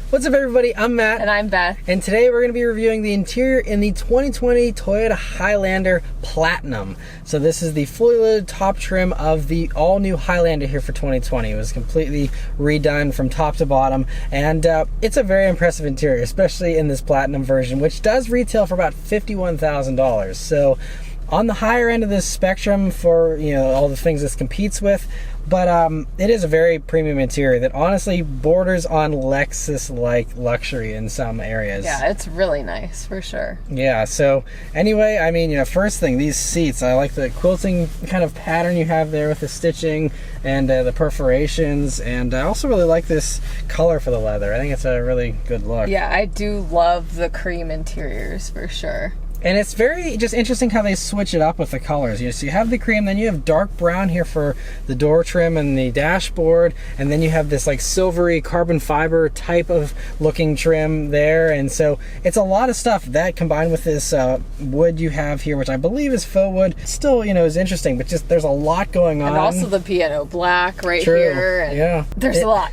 What's up, everybody? I'm Matt. And I'm Beth. And today we're going to be reviewing the interior in the 2020 Toyota Highlander Platinum. So this is the fully loaded top trim of the all-new Highlander here for 2020. It was completely redone from top to bottom, and it's a very impressive interior, especially in this Platinum version, which does retail for about $51,000. So on the higher end of this spectrum for, you know, all the things this competes with, but it is a very premium interior that honestly borders on Lexus-like luxury in some areas. Yeah, it's really nice for sure. Yeah, so anyway, I mean, you know, first thing, these seats, I like the quilting kind of pattern you have there with the stitching and the perforations, and I also really like this color for the leather. I think it's a really good look. Yeah, I do love the cream interiors for sure. And it's very just interesting how they switch it up with the colors. You know, so you have the cream, then you have dark brown here for the door trim and the dashboard, and then you have this like silvery carbon fiber type of looking trim there. And so it's a lot of stuff that combined with this wood you have here, which I believe is faux wood, still, you know, is interesting, but just there's a lot going on. And also the piano black right True. here. And yeah. There's a lot.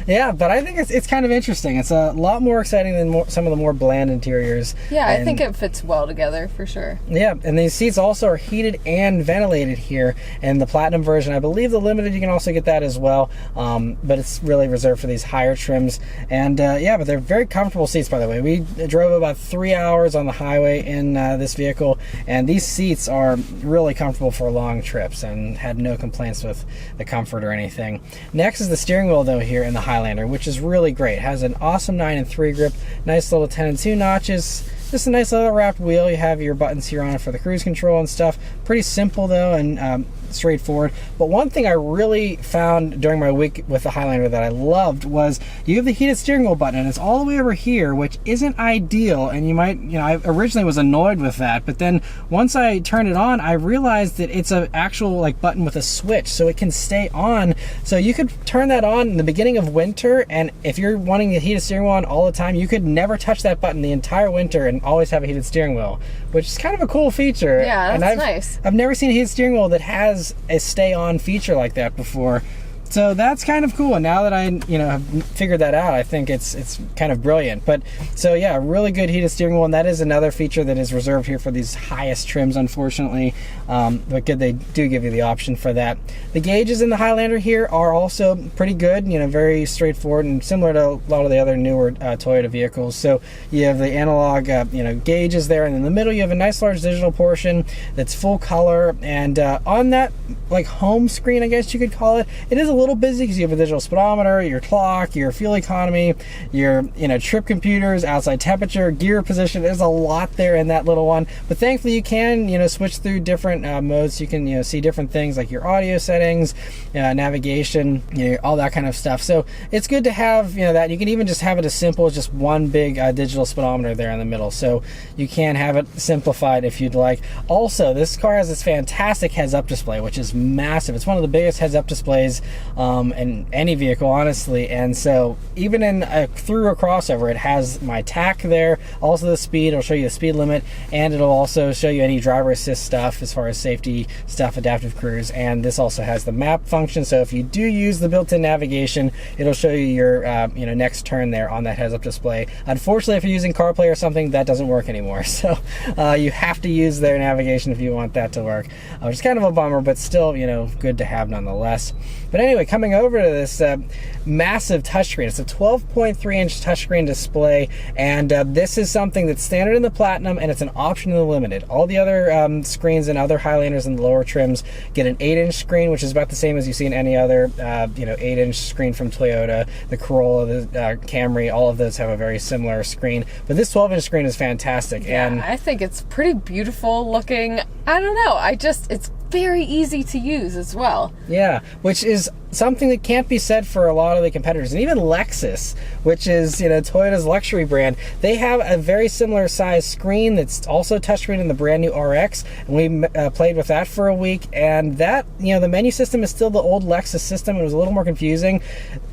Yeah, but I think it's kind of interesting. It's a lot more exciting than some of the more bland interiors. Yeah, I think it fits well together for sure. Yeah, and these seats also are heated and ventilated here in the Platinum version. I believe the Limited, you can also get that as well, but it's really reserved for these higher trims. And yeah, but they're very comfortable seats, by the way. We drove about 3 hours on the highway in this vehicle, and these seats are really comfortable for long trips and had no complaints with the comfort or anything. Next is the steering wheel, though, here in the Highlander, which is really great. It has an awesome 9-3 grip, nice little 10-2 notches, just a nice leather wrapped wheel. You have your buttons here on it for the cruise control and stuff. Pretty simple though, and straightforward. But one thing I really found during my week with the Highlander that I loved was you have the heated steering wheel button, and it's all the way over here, which isn't ideal, and you might, you know, I originally was annoyed with that, but then once I turned it on, I realized that it's an actual like button with a switch, so it can stay on. So you could turn that on in the beginning of winter, and if you're wanting the heated steering wheel on all the time, you could never touch that button the entire winter and always have a heated steering wheel, which is kind of a cool feature. Yeah, that's and nice. I've never seen a heated steering wheel that has a stay on feature like that before. So that's kind of cool. And now that I, you know, have figured that out, I think it's kind of brilliant. But so yeah, really good heated steering wheel, and that is another feature that is reserved here for these highest trims, unfortunately. But good, they do give you the option for that. The gauges in the Highlander here are also pretty good, you know, very straightforward and similar to a lot of the other newer Toyota vehicles. So you have the analog, you know, gauges there, and in the middle you have a nice large digital portion that's full color. And on that like home screen, I guess you could call it, it is a little busy because you have a digital speedometer, your clock, your fuel economy, your, you know, trip computers, outside temperature, gear position. There's a lot there in that little one, but thankfully you can, you know, switch through different modes. You can, you know, see different things like your audio settings, navigation, you know, all that kind of stuff. So it's good to have, you know, that. You can even just have it as simple as just one big digital speedometer there in the middle, so you can have it simplified if you'd like. Also, this car has this fantastic heads-up display, which is massive. It's one of the biggest heads-up displays in any vehicle, honestly. And so even in through a crossover, it has my tach there, also the speed. It'll show you the speed limit, and it'll also show you any driver assist stuff as far as safety stuff, adaptive cruise. And this also has the map function, so if you do use the built-in navigation, it'll show you your you know, next turn there on that heads-up display. Unfortunately, if you're using CarPlay or something, that doesn't work anymore, so you have to use their navigation if you want that to work, which is kind of a bummer, but still, you know, good to have nonetheless. But anyway, coming over to this massive touchscreen. It's a 12.3-inch touchscreen display, and this is something that's standard in the Platinum, and it's an option in the Limited. All the other screens and other Highlanders in the lower trims get an 8-inch screen, which is about the same as you see in any other you know, 8-inch screen from Toyota. The Corolla, the Camry, all of those have a very similar screen, but this 12-inch screen is fantastic. Yeah, and I think it's pretty beautiful looking. I don't know, it's very easy to use as well. Yeah, which is something that can't be said for a lot of the competitors. And even Lexus, which is, you know, Toyota's luxury brand, they have a very similar size screen that's also touchscreen in the brand new RX, and we played with that for a week, and that, you know, the menu system is still the old Lexus system. It was a little more confusing.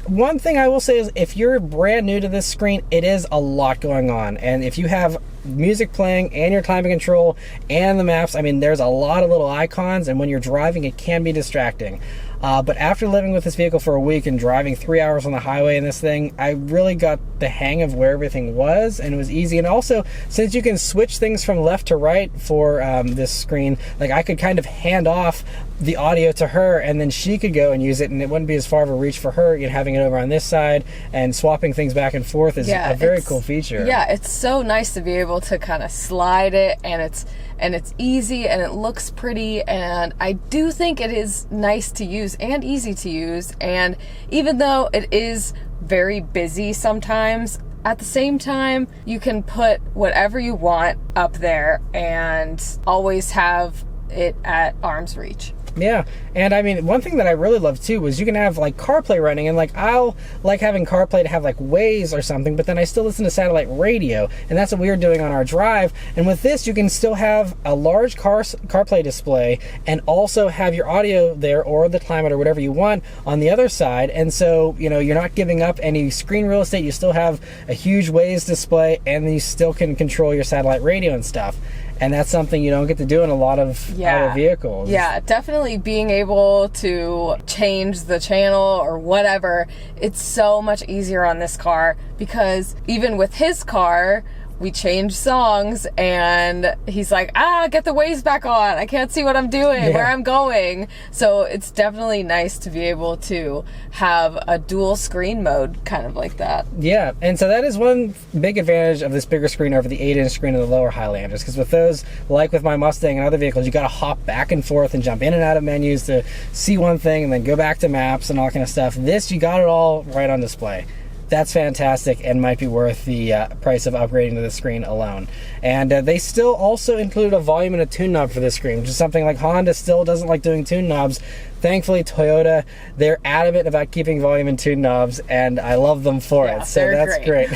One thing I will say is if you're brand new to this screen, it is a lot going on, and if you have music playing and your climate control and the maps, I mean, there's a lot of little icons, and when you're driving, it can be distracting. But after living with this vehicle for a week and driving 3 hours on the highway in this thing, I really got the hang of where everything was, and it was easy. And also, since you can switch things from left to right for this screen, like I could kind of hand off the audio to her, and then she could go and use it, and it wouldn't be as far of a reach for her, having it over on this side, and swapping things back and forth is a very cool feature. Yeah, it's so nice to be able to kind of slide it, and it's easy, and it looks pretty, and I do think it is nice to use and easy to use. And even though it is very busy sometimes, at the same time, you can put whatever you want up there and always have it at arm's reach. Yeah, and I mean, one thing that I really love too was you can have like CarPlay running, and like I'll like having CarPlay to have like Waze or something, but then I still listen to satellite radio, and that's what we were doing on our drive. And with this, you can still have a large CarPlay display and also have your audio there, or the climate or whatever you want on the other side. And so, you're not giving up any screen real estate. You still have a huge Waze display, and then you still can control your satellite radio and stuff. And that's something you don't get to do in a lot of other vehicles. Yeah, definitely being able to change the channel or whatever, it's so much easier on this car, because even with his car, we changed songs, and he's like, get the Waze back on. I can't see what I'm doing, where I'm going. So it's definitely nice to be able to have a dual screen mode kind of like that. Yeah, and so that is one big advantage of this bigger screen over the 8-inch screen of the lower Highlanders, because with those, like with my Mustang and other vehicles, you got to hop back and forth and jump in and out of menus to see one thing and then go back to maps and all kind of stuff. This, you got it all right on display. That's fantastic, and might be worth the price of upgrading to the screen alone. And they still also include a volume and a tune knob for this screen, which is something like Honda still doesn't like doing tune knobs. Thankfully, Toyota, they're adamant about keeping volume and tune knobs, and I love them for it. So that's great.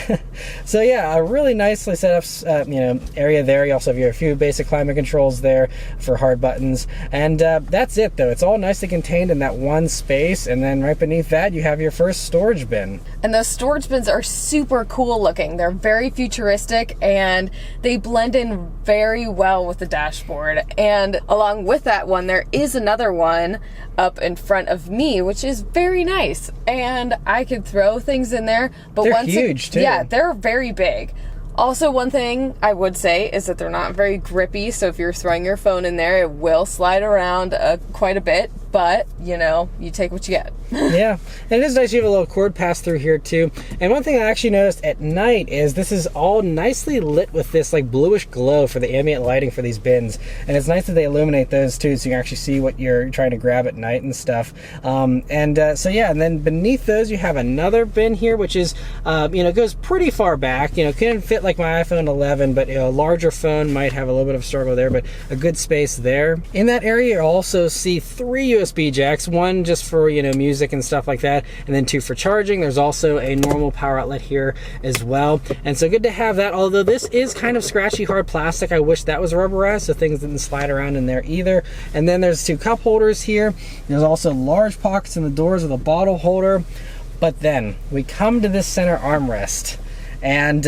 So yeah, a really nicely set up area there. You also have your few basic climate controls there for hard buttons. And that's it, though. It's all nicely contained in that one space, and then right beneath that, you have your first storage bin. And those storage bins are super cool looking. They're very futuristic, and they blend in very well with the dashboard. And along with that one, there is another one up in front of me, which is very nice, and I could throw things in there. But they're huge too. Yeah, they're very big. Also, one thing I would say is that they're not very grippy, so if you're throwing your phone in there, it will slide around quite a bit, but, you take what you get. Yeah, and it is nice you have a little cord pass through here too. And one thing I actually noticed at night is this is all nicely lit with this like bluish glow for the ambient lighting for these bins. And it's nice that they illuminate those too, so you can actually see what you're trying to grab at night and stuff. So yeah, and then beneath those you have another bin here, which is, goes pretty far back. Couldn't fit like my iPhone 11, but a larger phone might have a little bit of struggle there, but a good space there. In that area, you'll also see 3 USB jacks, one just for, music and stuff like that, and then 2 for charging. There's also a normal power outlet here as well, and so good to have that. Although this is kind of scratchy hard plastic, I wish that was rubberized so things didn't slide around in there either. And then there's 2 cup holders here. There's also large pockets in the doors with a bottle holder. But then we come to this center armrest, and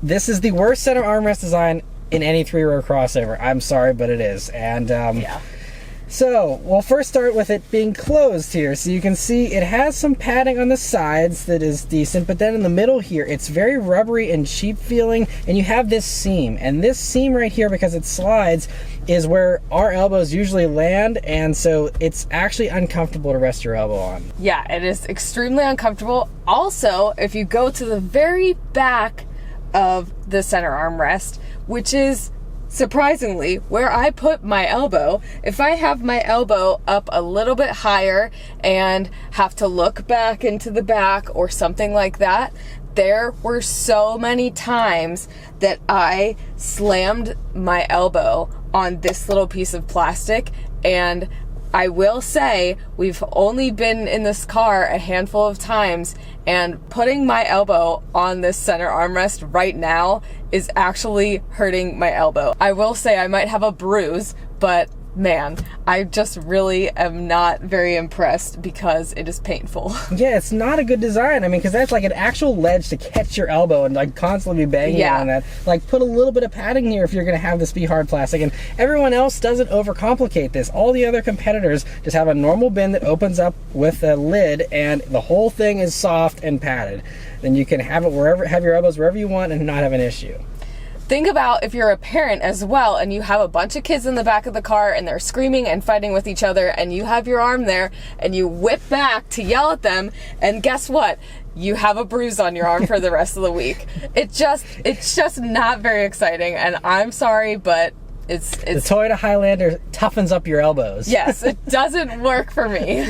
this is the worst center armrest design in any 3-row crossover. I'm sorry, but it is. And yeah. So we'll first start with it being closed here. So you can see it has some padding on the sides that is decent, but then in the middle here, it's very rubbery and cheap feeling, and you have this seam. And this seam right here, because it slides, is where our elbows usually land, and so it's actually uncomfortable to rest your elbow on. Yeah, it is extremely uncomfortable. Also, if you go to the very back of the center armrest, which is surprisingly where I put my elbow, if I have my elbow up a little bit higher and have to look back into the back or something like that, there were so many times that I slammed my elbow on this little piece of plastic. And I will say, we've only been in this car a handful of times, and putting my elbow on this center armrest right now is actually hurting my elbow. I will say I might have a bruise, but man, I just really am not very impressed because it is painful. Yeah, it's not a good design. I mean, because that's like an actual ledge to catch your elbow and like constantly be banging on that. Like, put a little bit of padding here if you're going to have this be hard plastic. And everyone else doesn't overcomplicate this. All the other competitors just have a normal bin that opens up with a lid, and the whole thing is soft and padded. Then you can have it have your elbows wherever you want and not have an issue. Think about if you're a parent as well and you have a bunch of kids in the back of the car and they're screaming and fighting with each other, and you have your arm there and you whip back to yell at them, and guess what? You have a bruise on your arm for the rest of the week. It's just not very exciting, and I'm sorry, but it's the Toyota Highlander toughens up your elbows. Yes, it doesn't work for me.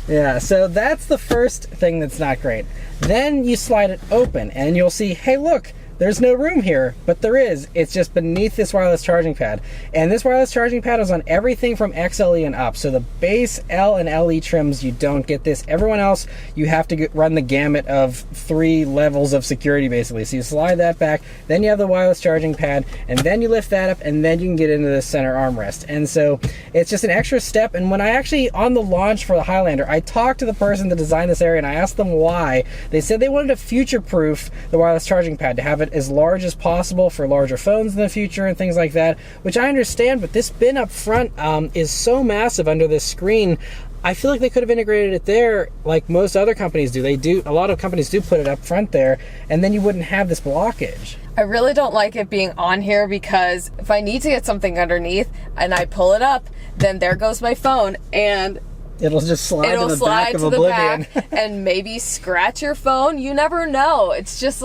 Yeah, so that's the first thing that's not great. Then you slide it open and you'll see, hey, look, there's no room here, but there is. It's just beneath this wireless charging pad. And this wireless charging pad is on everything from XLE and up. So the base L and LE trims, you don't get this. Everyone else, you have to run the gamut of 3 levels of security, basically. So you slide that back, then you have the wireless charging pad, and then you lift that up, and then you can get into the center armrest. And so it's just an extra step. And when I actually, on the launch for the Highlander, I talked to the person that designed this area, and I asked them why. They said they wanted to future-proof the wireless charging pad, to have it as large as possible for larger phones in the future and things like that, which I understand, but this bin up front is so massive under this screen. I feel like they could have integrated it there like most other companies do. A lot of companies do put it up front there, and then you wouldn't have this blockage. I really don't like it being on here, because if I need to get something underneath and I pull it up, then there goes my phone, and it'll just slide to the back of oblivion. And maybe scratch your phone. You never know. It's just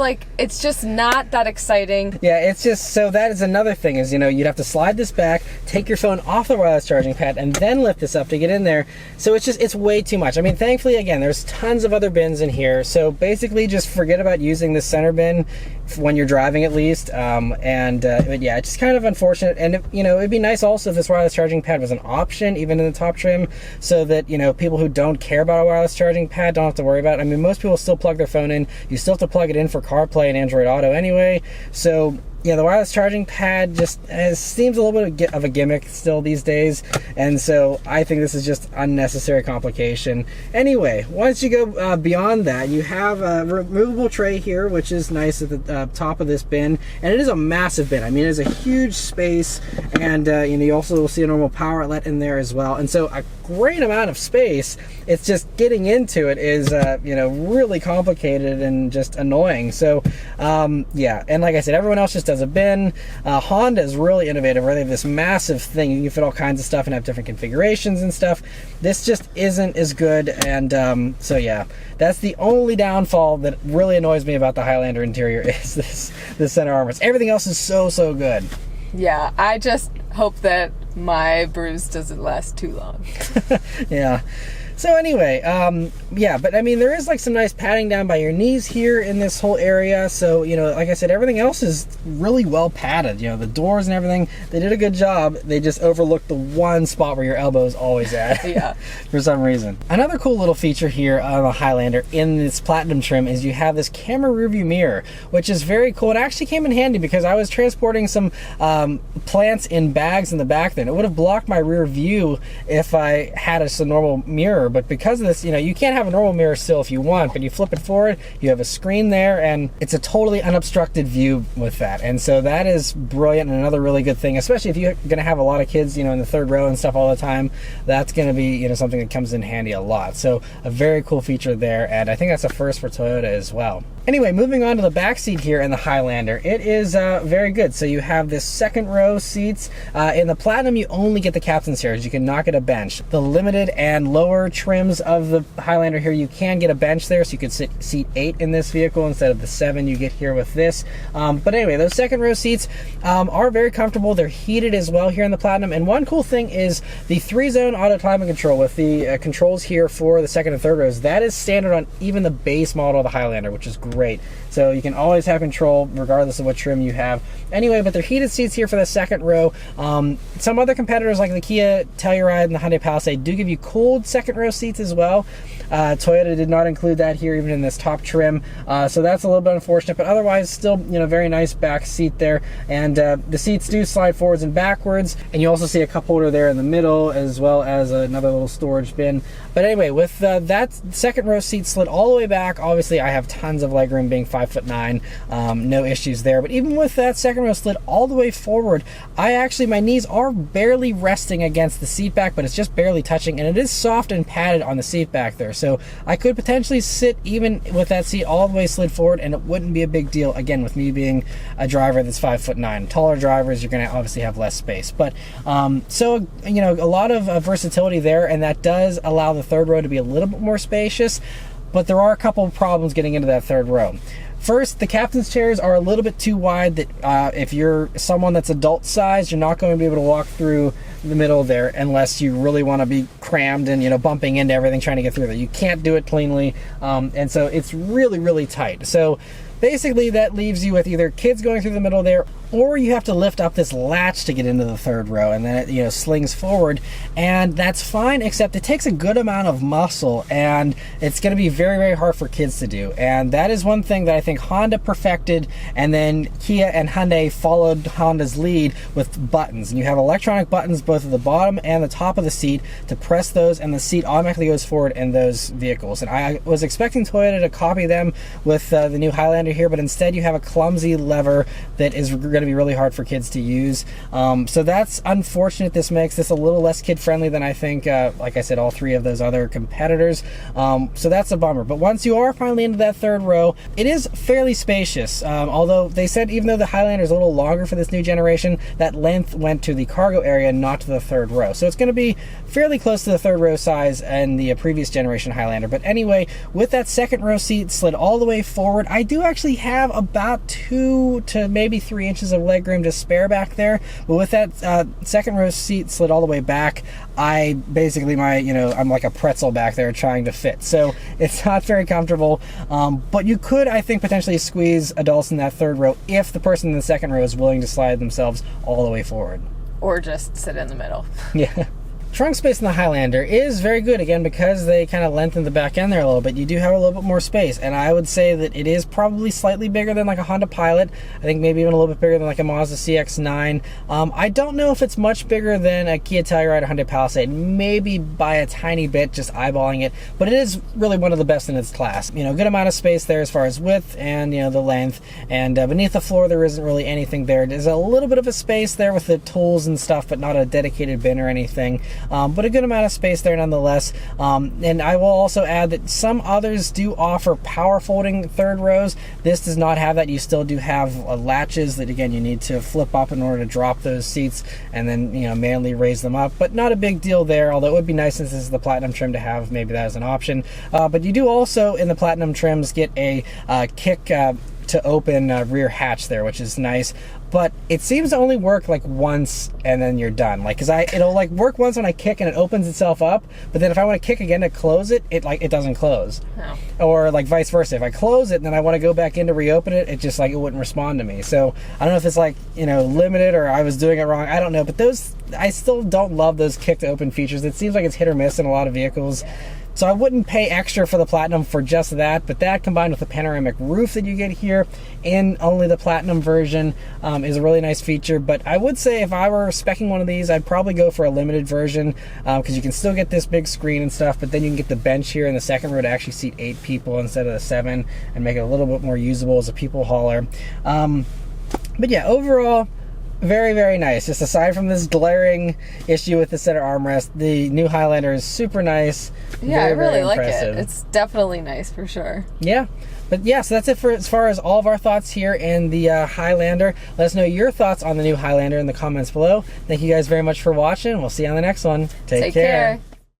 not that exciting. Yeah, it's just, so that is another thing is, you'd have to slide this back, take your phone off the wireless charging pad, and then lift this up to get in there. So it's way too much. I mean, thankfully, again, there's tons of other bins in here. So basically just forget about using this center bin when you're driving, at least. But yeah, it's just kind of unfortunate. And it'd be nice also if this wireless charging pad was an option, even in the top trim, so that people who don't care about a wireless charging pad don't have to worry about it. I mean, most people still plug their phone in. You still have to plug it in for CarPlay and Android Auto anyway. So yeah, the wireless charging pad just seems a little bit of a gimmick still these days, and so I think this is just unnecessary complication. Anyway, once you go beyond that, you have a removable tray here, which is nice at the top of this bin, and it is a massive bin. I mean, it is a huge space, and you also will see a normal power outlet in there as well, and so a great amount of space. It's just getting into it is really complicated and just annoying. So yeah, and like I said, everyone else just does a bin. Honda is really innovative, where they have this massive thing. You can fit all kinds of stuff and have different configurations and stuff. This just isn't as good, and so yeah, that's the only downfall that really annoys me about the Highlander interior, is this center armrest. Everything else is so good. Yeah, I just hope that my bruise doesn't last too long. Yeah. So anyway, yeah, but I mean, there is like some nice padding down by your knees here in this whole area. So, like I said, everything else is really well padded. The doors and everything, they did a good job. They just overlooked the one spot where your elbow is always at. Yeah. For some reason. Another cool little feature here on the Highlander in this Platinum trim is you have this camera rearview mirror, which is very cool. It actually came in handy because I was transporting some plants in bags in the back then. It would have blocked my rear view if I had a normal mirror. But because of this, you can't have a normal mirror still if you want, but you flip it forward, you have a screen there, and it's a totally unobstructed view with that. And so that is brilliant, and another really good thing, especially if you're going to have a lot of kids, in the third row and stuff all the time. That's going to be, something that comes in handy a lot. So a very cool feature there, and I think that's a first for Toyota as well. Anyway, moving on to the back seat here in the Highlander, it is very good. So you have this second row seats. In the Platinum, you only get the captain's chairs. You cannot get a bench. The limited and lower trims of the Highlander here, you can get a bench there, so you could sit seat 8 in this vehicle instead of the 7 you get here with this. But anyway, those second row seats are very comfortable. They're heated as well here in the Platinum. And one cool thing is the 3-zone auto climate control with the controls here for the second and third rows. That is standard on even the base model of the Highlander, which is great. great. So you can always have control regardless of what trim you have. Anyway, but they're heated seats here for the second row. Some other competitors like the Kia Telluride and the Hyundai Palisade do give you cooled second row seats as well. Toyota did not include that here, even in this top trim. So that's a little bit unfortunate, but otherwise still, very nice back seat there. And the seats do slide forwards and backwards. And you also see a cup holder there in the middle, as well as another little storage bin. But anyway, with that second row seat slid all the way back, obviously I have tons of legroom being 5'9", no issues there. But even with that second row slid all the way forward, my knees are barely resting against the seat back, but it's just barely touching, and it is soft and padded on the seat back there. So I could potentially sit even with that seat all the way slid forward, and it wouldn't be a big deal. Again, with me being a driver that's 5'9". Taller drivers, you're going to obviously have less space. But so a lot of versatility there, and that does allow the third row to be a little bit more spacious. But there are a couple of problems getting into that third row. First, the captain's chairs are a little bit too wide that if you're someone that's adult size, you're not going to be able to walk through the middle there unless you really want to be crammed and bumping into everything trying to get through there. You can't do it cleanly, and so it's really, really tight. So basically that leaves you with either kids going through the middle there, or you have to lift up this latch to get into the third row, and then it slings forward, and that's fine, except it takes a good amount of muscle, and it's going to be very, very hard for kids to do. And that is one thing that I think Honda perfected, and then Kia and Hyundai followed Honda's lead with buttons. And you have electronic buttons both at the bottom and the top of the seat to press those, and the seat automatically goes forward in those vehicles. And I was expecting Toyota to copy them with the new Highlander here, but instead you have a clumsy lever that is going to be really hard for kids to use. So that's unfortunate. This makes this a little less kid-friendly than I think, like I said, all three of those other competitors. So that's a bummer. But once you are finally into that third row, it is fairly spacious. Although they said even though the Highlander is a little longer for this new generation, that length went to the cargo area, not to the third row. So it's going to be fairly close to the third row size in the previous generation Highlander. But anyway, with that second row seat slid all the way forward, I do actually have about 2 to maybe 3 inches of legroom to spare back there. But with that second row seat slid all the way back, I basically I'm like a pretzel back there trying to fit. So it's not very comfortable. But you could, I think, potentially squeeze adults in that third row if the person in the second row is willing to slide themselves all the way forward. Or just sit in the middle. Yeah. Trunk space in the Highlander is very good, again, because they kind of lengthen the back end there a little bit. You do have a little bit more space, and I would say that it is probably slightly bigger than like a Honda Pilot. I think maybe even a little bit bigger than like a Mazda CX-9. I don't know if it's much bigger than a Kia Telluride or Hyundai Palisade, maybe by a tiny bit, just eyeballing it, but it is really one of the best in its class. Good amount of space there as far as width and the length, and beneath the floor there isn't really anything there. There's a little bit of a space there with the tools and stuff, but not a dedicated bin or anything. But a good amount of space there nonetheless. And I will also add that some others do offer power folding third rows. This does not have that. You still do have latches that, again, you need to flip up in order to drop those seats and then manually raise them up. But not a big deal there, although it would be nice since this is the Platinum trim to have maybe that as an option. But you do also in the Platinum trims get a kick to open rear hatch there, which is nice. But it seems to only work like once and then you're done. Like, it'll like work once when I kick and it opens itself up, but then if I want to kick again to close it, it doesn't close. Oh. Or like vice versa. If I close it and then I want to go back in to reopen it, it just it wouldn't respond to me. So I don't know if it's limited or I was doing it wrong. I don't know, but I still don't love those kick to open features. It seems like it's hit or miss in a lot of vehicles. So I wouldn't pay extra for the Platinum for just that, but that combined with the panoramic roof that you get here in only the Platinum version is a really nice feature. But I would say if I were speccing one of these, I'd probably go for a limited version because you can still get this big screen and stuff, but then you can get the bench here in the second row to actually seat 8 people instead of the 7 and make it a little bit more usable as a people hauler. But yeah, overall, very, very nice. Just aside from this glaring issue with the center armrest, the new Highlander is super nice. Yeah, very, I really very like impressive. it. It's definitely nice for sure. Yeah. But yeah, so that's it for as far as all of our thoughts here in the Highlander. Let us know your thoughts on the new Highlander in the comments below. Thank you guys very much for watching. We'll see you on the next one. Take care.